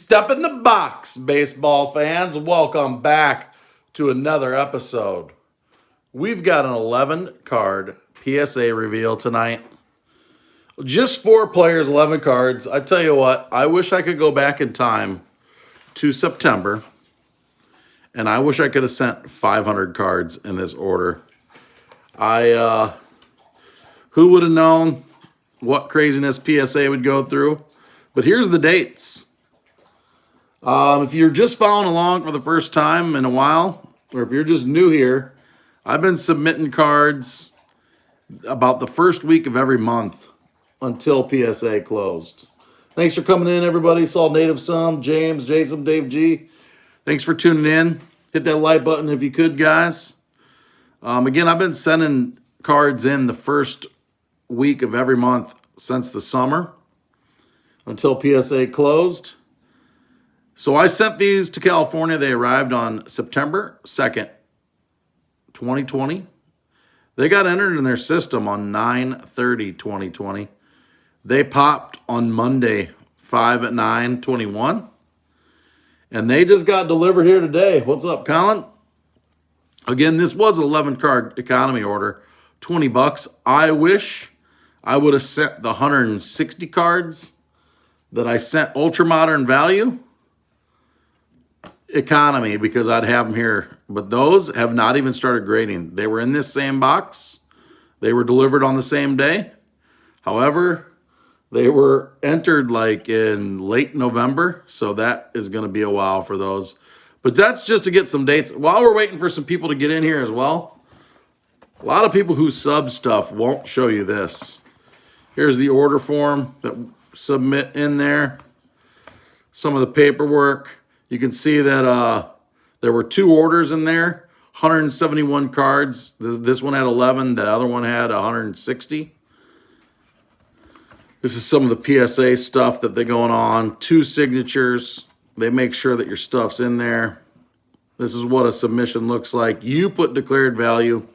Step in the box, baseball fans. Welcome back to another episode. We've got an 11-card PSA reveal tonight. Just 4 players, 11 cards. I tell you what, I wish I could go back in time to September, and I wish I could have sent 500 cards in this order. Who would have known what craziness PSA would go through? But here's the dates. If you're just following along for the first time in a while, or if you're just new here, I've been submitting cards about the first week of every month until PSA closed. Thanks for coming in, everybody. Saul Native Sum, James, Jason, Dave G. Thanks for tuning in. Hit that like button if you could, guys. Again, I've been sending cards in the first week of every month since the summer until PSA closed. So I sent these to California. They arrived on September 2nd, 2020. They got entered in their system on 9/30/2020. They popped on Monday, 5/9/21. And they just got delivered here today. What's up, Colin? Again, this was an 11-card economy order, $20. I wish I would have sent the 160 cards that I sent Ultra Modern Value economy because I'd have them here. But those have not even started grading. They were in this same box. They were delivered on the same day. However, they were entered like in late November, so that is going to be a while for those. But that's just to get some dates. While we're waiting for some people to get in here as well, a lot of people who sub stuff won't show you this. Here's the order form that submit in there. Some of the paperwork. You can see that there were 2 orders in there, 171 cards. This one had 11. The other one had 160. This is some of the PSA stuff that they're going on. 2 signatures. They make sure that your stuff's in there. This is what a submission looks like. You put declared value.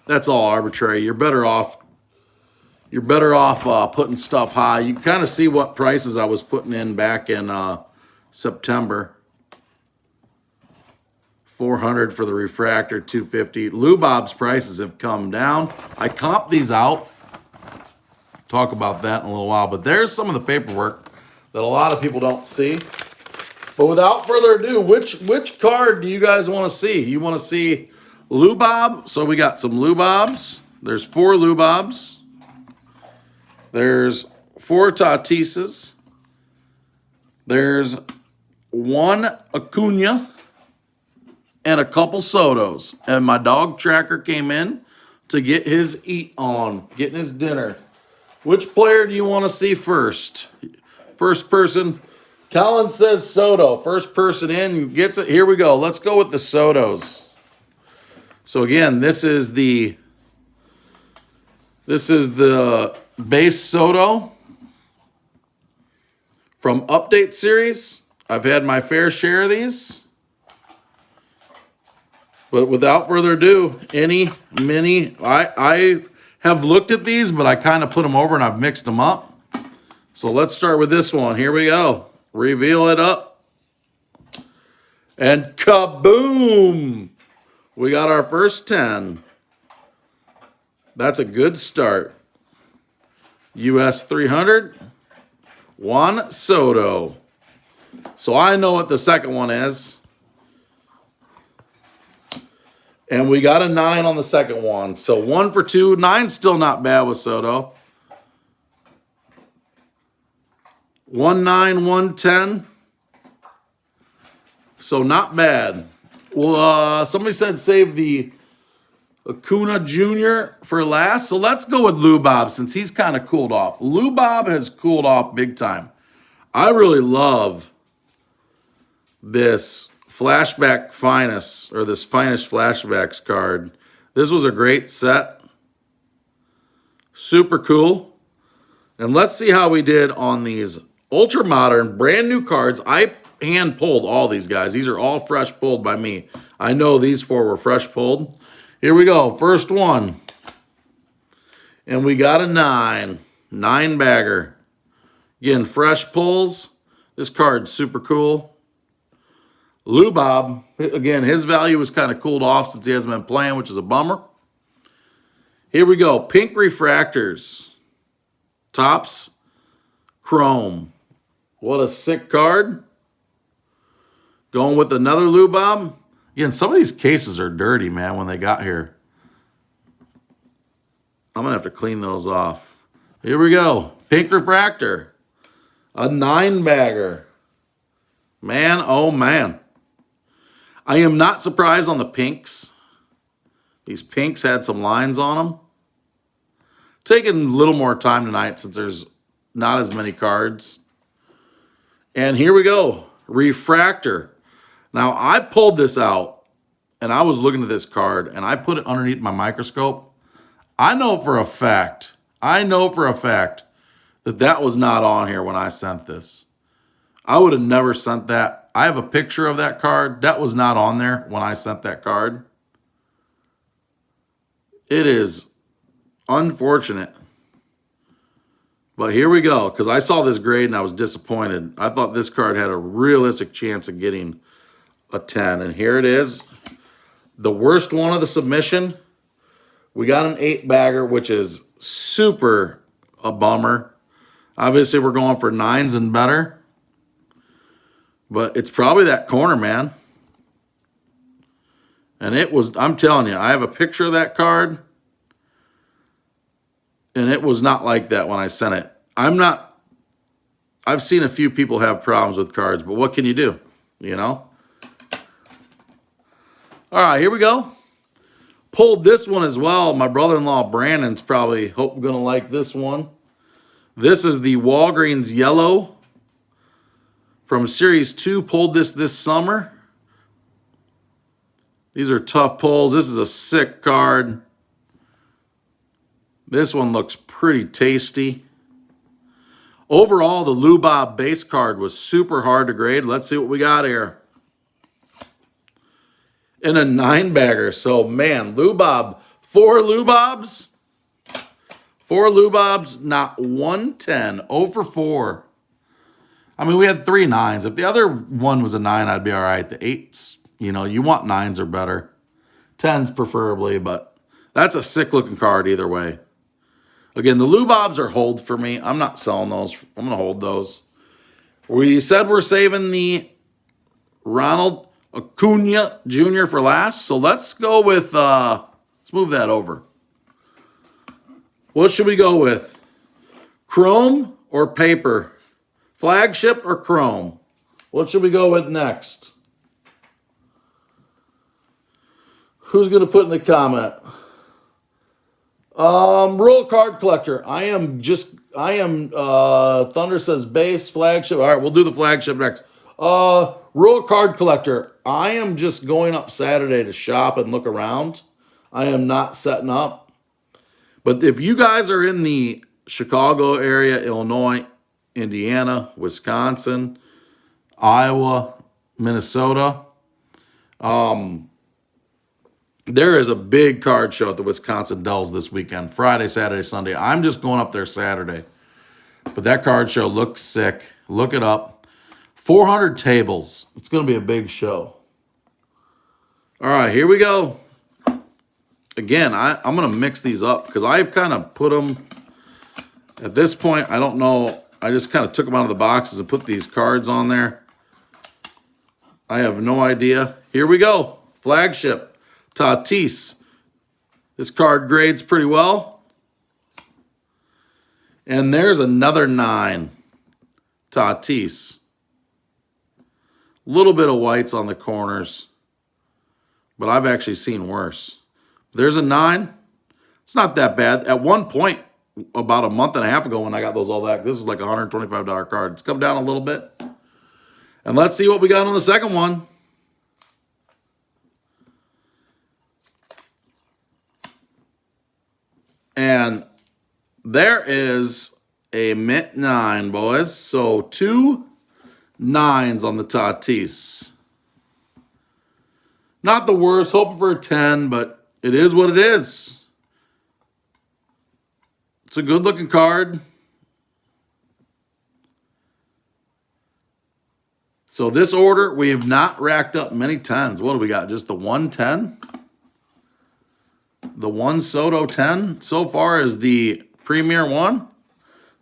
That's all arbitrary. You're better off putting stuff high. You can kind of see what prices I was putting in back in September. 400 for the refractor, 250. Lou Bob's prices have come down. I comped these out. Talk about that in a little while. But there's some of the paperwork that a lot of people don't see. But without further ado, which card do you guys want to see? You want to see Lou Bob? So we got some Lou Bobs. There's 4 Lou Bobs. There's 4 Tatises. There's 1 Acuna and a couple Sotos. And my dog Tracker came in to get his eat on, getting his dinner. Which player do you want to see first? First person. Colin says Soto. First person in gets it. Here we go. Let's go with the Sotos. So again, this is the base Soto from Update Series. I've had my fair share of these. But without further ado, I have looked at these, but I kind of put them over and I've mixed them up. So let's start with this one. Here we go. Reveal it up. And kaboom! We got our first 10. That's a good start. US 300. Juan Soto. So I know what the second one is. And we got a 9 on the second one. So 1 for 2. 9's still not bad with Soto. 1/9, 1/10. So not bad. Well, somebody said save the Acuna Jr. for last. So let's go with Lou Bob since he's kind of cooled off. Lou Bob has cooled off big time. I really love this Flashback Finest, or this Finest Flashbacks card. This was a great set. Super cool. And let's see how we did on these Ultra Modern, brand new cards. I hand pulled all these guys. These are all fresh pulled by me. I know these 4 were fresh pulled. Here we go. First one. And we got a 9. 9 bagger. Again, fresh pulls. This card's super cool. Lou Bob, again, his value was kind of cooled off since he hasn't been playing, which is a bummer. Here we go. Pink refractors. Tops. Chrome. What a sick card. Going with another Lou Bob. Again, some of these cases are dirty, man, when they got here. I'm going to have to clean those off. Here we go. Pink refractor. A 9-bagger. Man, oh man. I am not surprised on the pinks. These pinks had some lines on them. Taking a little more time tonight since there's not as many cards. And here we go. Refractor. Now, I pulled this out, and I was looking at this card, and I put it underneath my microscope. I know for a fact that that was not on here when I sent this. I would have never sent that. I have a picture of that card. That was not on there when I sent that card. It is unfortunate. But here we go, because I saw this grade and I was disappointed. I thought this card had a realistic chance of getting a 10. And here it is. The worst one of the submission. We got an 8-bagger, which is super a bummer. Obviously, we're going for 9s and better. But it's probably that corner, man. And it was, I'm telling you, I have a picture of that card. And it was not like that when I sent it. I've seen a few people have problems with cards, but what can you do? You know? All right, here we go. Pulled this one as well. My brother-in-law Brandon's probably going to like this one. This is the Walgreens Yellow from Series 2. Pulled this summer. These are tough pulls. This is a sick card. This one looks pretty tasty. Overall, the Lou Bob base card was super hard to grade. Let's see what we got here. In a 9-bagger. So, man, Lou Bob. 4 Lou Bobs. 4 Lou Bobs, not 110. 0 for 4. I mean, we had 3 9s. If the other one was a 9, I'd be all right. The 8s, you know, you want 9s or better. 10s preferably, but that's a sick-looking card either way. Again, the Lou Bobs are holds for me. I'm not selling those. I'm going to hold those. We said we're saving the Ronald Acuna Jr. for last, so let's go with, let's move that over. What should we go with? Chrome or paper? Flagship or chrome? What should we go with next? Who's going to put in the comment? Roll card collector. Thunder says base, flagship. All right, we'll do the flagship next. Roll card collector. I am just going up Saturday to shop and look around. I am not setting up. But if you guys are in the Chicago area, Illinois, Indiana, Wisconsin, Iowa, Minnesota, there is a big card show at the Wisconsin Dells this weekend. Friday, Saturday, Sunday. I'm just going up there Saturday. But that card show looks sick. Look it up. 400 tables. It's going to be a big show. All right, here we go. Again, I'm going to mix these up because I've kind of put them, at this point, I don't know. I just kind of took them out of the boxes and put these cards on there. I have no idea. Here we go. Flagship. Tatis. This card grades pretty well. And there's another 9. Tatis. A little bit of whites on the corners. But I've actually seen worse. There's a 9. It's not that bad. At one point, about a month and a half ago when I got those all back, this was like a $125 card. It's come down a little bit. And let's see what we got on the second one. And there is a mint 9, boys. So 2 9s on the Tatis. Not the worst. Hoping for a 10, but it is what it is. It's a good-looking card. So this order, we have not racked up many 10s. What do we got? Just the 110? The Juan Soto 10 so far is the premier one.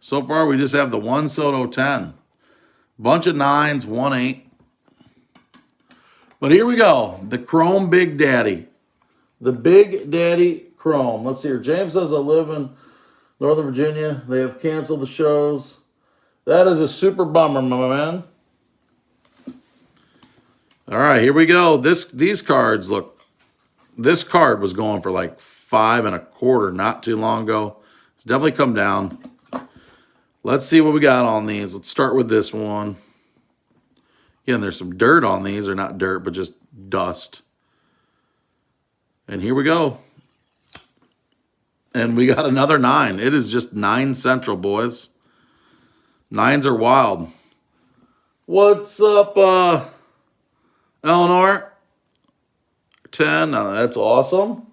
So far, we just have the Juan Soto 10. Bunch of 9s, 1-8. But here we go. The Chrome Big Daddy. The Big Daddy Chrome. Let's see here. James says I live in Northern Virginia. They have canceled the shows. That is a super bummer, my man. All right, here we go. These cards, look. This card was going for like $5 1/4 not too long ago. It's definitely come down. Let's see what we got on these. Let's start with this one. Again, there's some dirt on these. Or not dirt, but just dust. And here we go. And we got another 9. It is just 9 central, boys. 9s are wild. What's up, Eleanor? 10. Now that's awesome.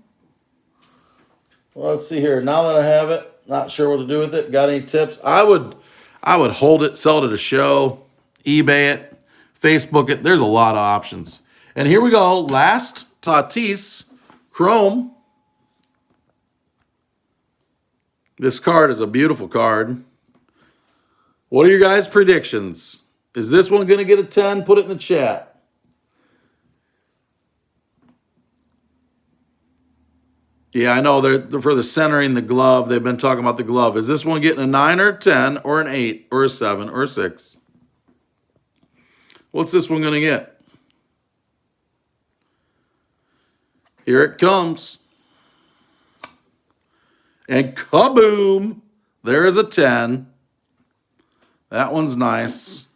Let's see here. Now that I have it, not sure what to do with it. Got any tips? I would hold it, sell it at a show, eBay it, Facebook it. There's a lot of options. And here we go. Last Tatis Chrome. This card is a beautiful card. What are your guys' predictions? Is this one going to get a 10? Put it in the chat. Yeah, I know they're for the centering the glove. They've been talking about the glove. Is this one getting a 9 or a 10 or an 8 or a 7 or a 6? What's this one going to get? Here it comes. And kaboom! There is a 10. That one's nice.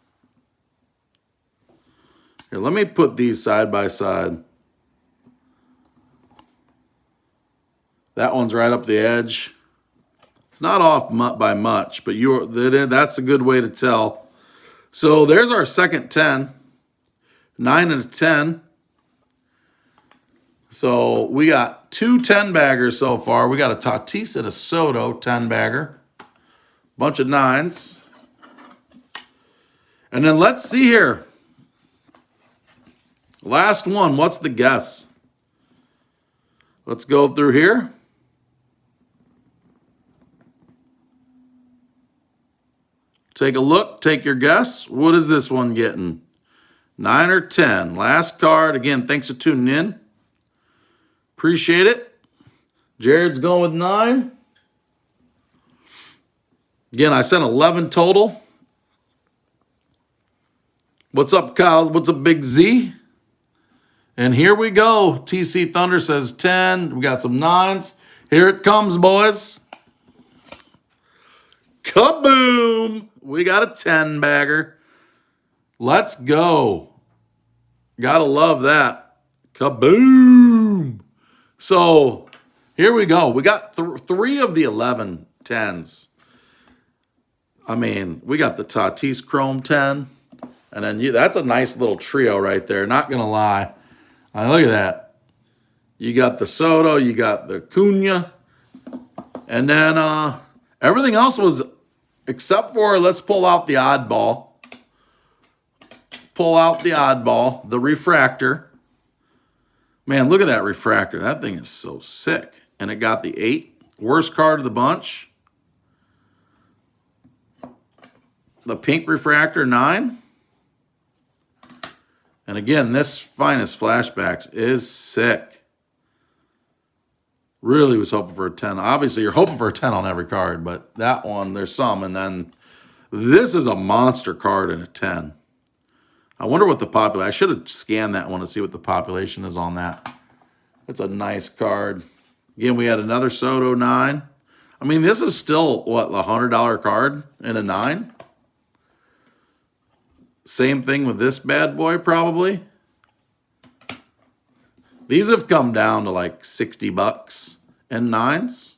Here, let me put these side by side. That one's right up the edge. It's not off by much, but that's a good way to tell. So there's our second 10. 9 and a 10. So we got 2 10-baggers so far. We got a Tatis and a Soto 10-bagger. Bunch of 9s. And then let's see here. Last one. What's the guess? Let's go through here. Take a look. Take your guess. What is this one getting? 9 or 10. Last card. Again, thanks for tuning in. Appreciate it. Jared's going with 9. Again, I said 11 total. What's up, Kyle? What's up, Big Z? And here we go. TC Thunder says 10. We got some 9s. Here it comes, boys. Kaboom! We got a 10-bagger. Let's go. Gotta love that. Kaboom! So, here we go. We got 3 of the 11 10s. I mean, we got the Tatis Chrome 10. And then that's a nice little trio right there. Not going to lie. Look at that. You got the Soto. You got the Acuna. And then everything else was, except for, let's pull out the oddball. Pull out the oddball. The Refractor. Man, look at that Refractor. That thing is so sick. And it got the 8. Worst card of the bunch. The pink Refractor 9. And again, this Finest Flashbacks is sick. Really was hoping for a 10. Obviously, you're hoping for a 10 on every card, but that one, there's some. And then this is a monster card in a 10. I wonder what the population... I should have scanned that one to see what the population is on that. It's a nice card. Again, we had another Soto 9. I mean, this is still, what, a $100 card in a 9? Same thing with this bad boy, probably. These have come down to like $60 in 9s.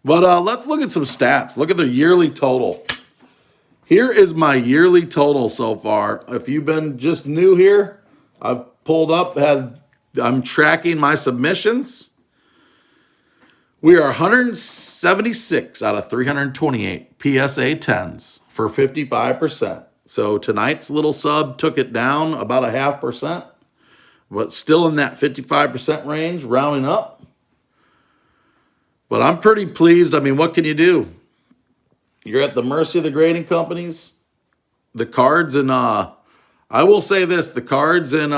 But let's look at some stats. Look at the yearly total. Here is my yearly total so far. If you've been just new here, I've pulled up, I'm tracking my submissions. We are 176 out of 328 PSA 10s for 55%. So tonight's little sub took it down about 0.5%, but still in that 55% range, rounding up. But I'm pretty pleased. I mean, what can you do? You're at the mercy of the grading companies. The cards and I will say this, the cards and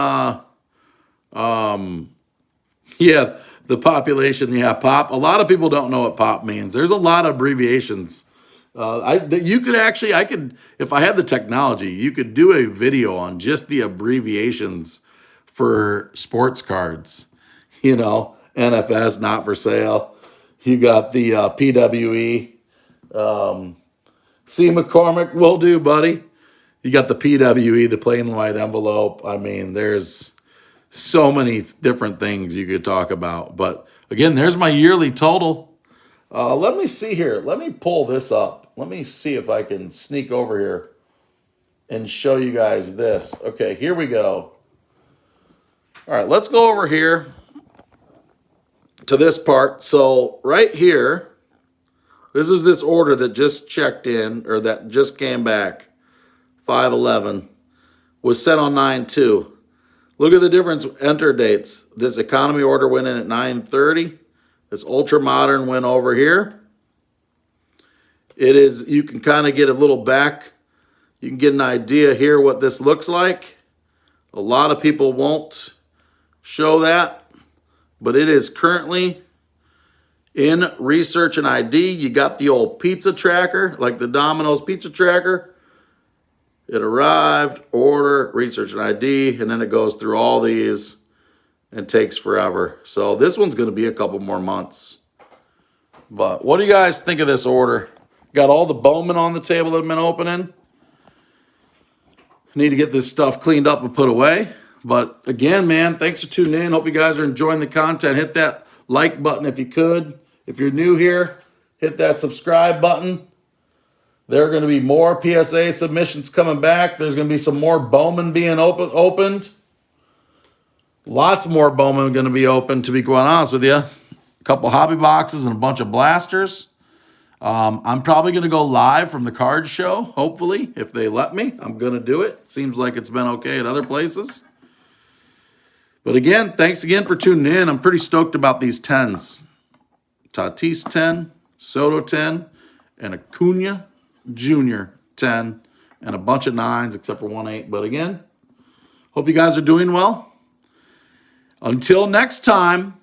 yeah, the population, yeah, pop. A lot of people don't know what pop means. There's a lot of abbreviations. You could actually, if I had the technology, you could do a video on just the abbreviations for sports cards. You know, NFS, not for sale. You got the PWE. C. McCormick, will do, buddy. You got the PWE, the plain white envelope. I mean, there's so many different things you could talk about. But again, there's my yearly total. Let me see here. Let me pull this up. Let me see if I can sneak over here and show you guys this. Okay, here we go. All right, let's go over here to this part. So right here, this is this order that just checked in, or that just came back. 5/11 was set on 9/2. Look at the difference. Enter dates. This economy order went in at 9:30. This ultra modern went over here. It is, you can kind of get a little back. You can get an idea here what this looks like. A lot of people won't show that, but it is currently in research and ID. You got the old pizza tracker, like the Domino's pizza tracker. It arrived, order, research and ID, and then it goes through all these and takes forever. So this one's going to be a couple more months. But what do you guys think of this order? Got all the Bowman on the table that have been opening. Need to get this stuff cleaned up and put away. But again, man, thanks for tuning in. Hope you guys are enjoying the content. Hit that like button if you could. If you're new here, hit that subscribe button. There are going to be more PSA submissions coming back. There's going to be some more Bowman being opened. Lots more Bowman going to be opened, to be quite honest with you. A couple hobby boxes and a bunch of blasters. I'm probably going to go live from the card show, hopefully, if they let me. I'm going to do it. Seems like it's been okay at other places. But again, thanks again for tuning in. I'm pretty stoked about these 10s. Tatis 10, Soto 10, and Acuna Jr. 10, and a bunch of 9s except for 1/8. But again, hope you guys are doing well. Until next time.